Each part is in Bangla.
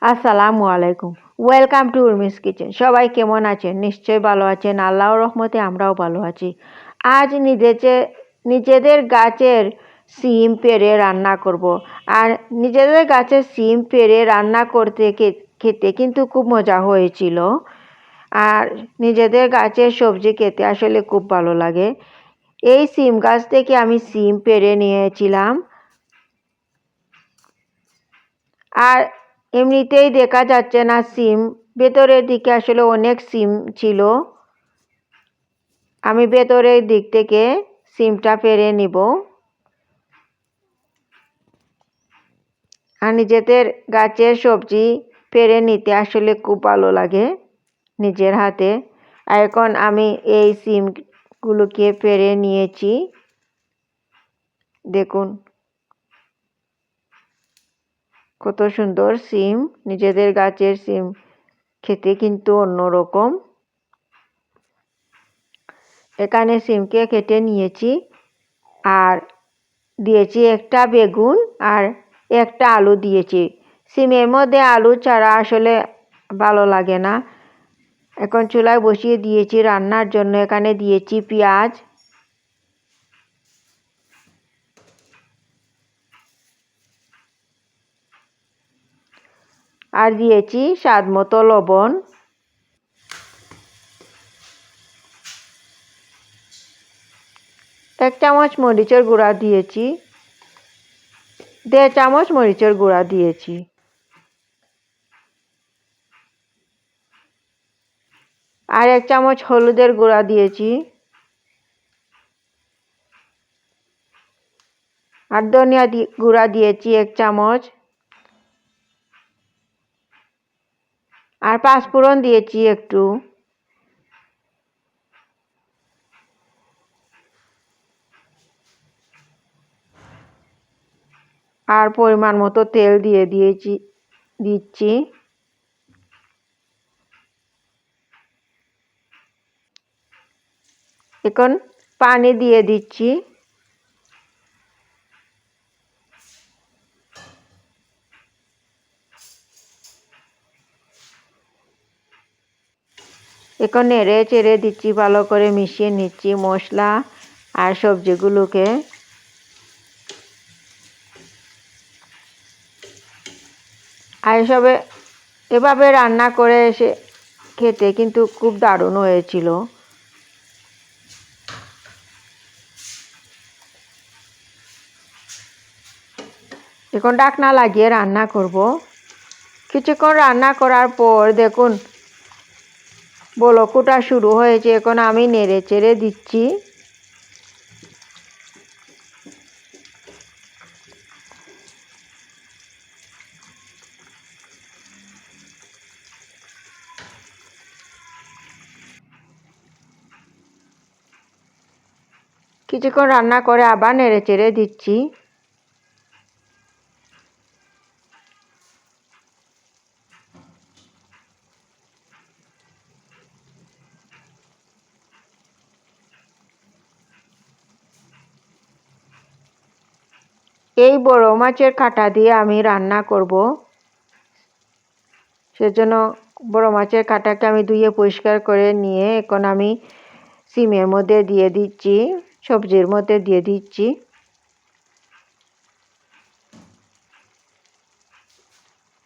আসসালামু আলাইকুম। Welcome to Urmi's kitchen. সবাই কেমন আছেন? নিশ্চয়ই ভালো আছেন। আল্লাহর রহমতে আমরাও ভালো আছি। আজ নিজেদের গাছের সিম পেড়ে রান্না করব। আর নিজেদের গাছের সিম পেড়ে রান্না করতে খেতে কিন্তু খুব মজা হয়েছিল। আর নিজেদের গাছের সবজি খেতে আসলে খুব ভালো লাগে। এই সিম গাছ থেকে আমি সিম পেড়ে নিয়েছিলাম। আর এমনিতেই দেখা যাচ্ছে না সিম, ভেতরের দিকে আসলে অনেক সিম ছিল। আমি ভেতরের দিক থেকে সিমটা পেড়ে নিব। আর নিজেদের গাছের সবজি পেড়ে নিতে আসলে খুব ভালো লাগে নিজের হাতে। আর এখন আমি এই সিমগুলোকে পেড়ে নিয়েছি। দেখুন কত সুন্দর সিম। নিজেদের গাছের সিম খেতে কিন্তু অন্যরকম। এখানে সিমকে কেটে নিয়েছি আর দিয়েছি একটা বেগুন আর একটা আলু দিয়েছি। সিমের মধ্যে আলু ছাড়া আসলে ভালো লাগে না। এখন চুলায় বসিয়ে দিয়েছি রান্নার জন্য। এখানে দিয়েছি পেঁয়াজ, আর দিয়েছি স্বাদ মতো লবণ। এক চামচ মরিচের গুঁড়া দিয়েছি। 1.5 চামচ মরিচের গুঁড়া দিয়েছি। আর 1 চামচ হলুদের গুঁড়া দিয়েছি। আর ধনিয়া গুঁড়া দিয়েছি 1 চামচ। আর পাঁচফোড়ন দিয়েছি একটু। আর পরিমাণ মতো তেল দিচ্ছি। এখন পানি দিয়ে দিচ্ছি। এখন নেড়ে চেড়ে দিচ্ছি, ভালো করে মিশিয়ে নিচ্ছি মশলা আর সবজিগুলোকে। আর এভাবে রান্না করে খেতে কিন্তু খুব দারুণ হয়েছিল। এখন ঢাকনা লাগিয়ে রান্না করব। কিছুক্ষণ রান্না করার পর দেখুন বলক ওঠা শুরু হয়েছে। এখন আমি নেড়ে চেড়ে দিচ্ছি। কিছুক্ষণ রান্না করে আবার নেড়ে চেড়ে দিচ্ছি। এই বড় মাছের কাঁটা দিয়ে আমি রান্না করব। সেজন্য বড় মাছের কাঁটাকে আমি ধুয়ে পরিষ্কার করে নিয়ে এখন আমি সিমের মধ্যে দিয়ে দিচ্ছি, সবজির মধ্যে দিয়ে দিচ্ছি।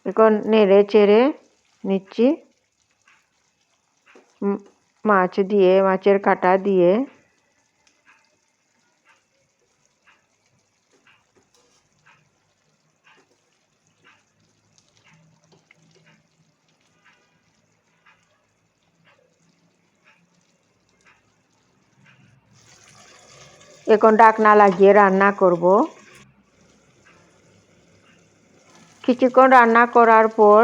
এখন নেড়ে চেড়ে নিচ্ছি মাছের কাঁটা দিয়ে। এখন ঢাকনা লাগিয়ে রান্না করব। কিছুক্ষণ রান্না করার পর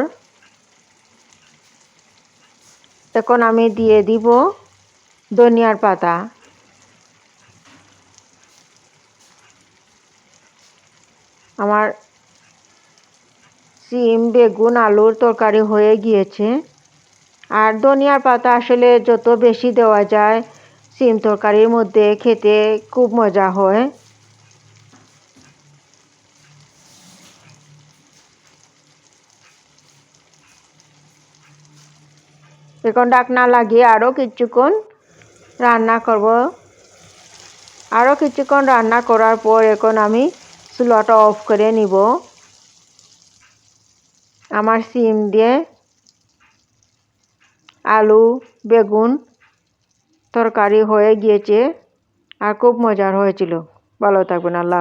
এখন আমি দিয়ে দিব ধনিয়ার পাতা। আমার সিম বেগুন আলুর তরকারি হয়ে গিয়েছে। আর ধনিয়ার পাতা আসলে যত বেশি দেওয়া যায় সিম তরকারির মধ্যে খেতে খুব মজা হয়। এখন ঢাকনা লাগিয়ে আরও কিছুক্ষণ রান্না করব। আরও কিছুক্ষণ রান্না করার পর এখন আমি চুলাটা অফ করে নিব। আমার সিম দিয়ে আলু বেগুন তরকারি হয়ে গিয়েছে আর খুব মজার হয়েছিল। ভালো থাকবেন। আল্লাহ।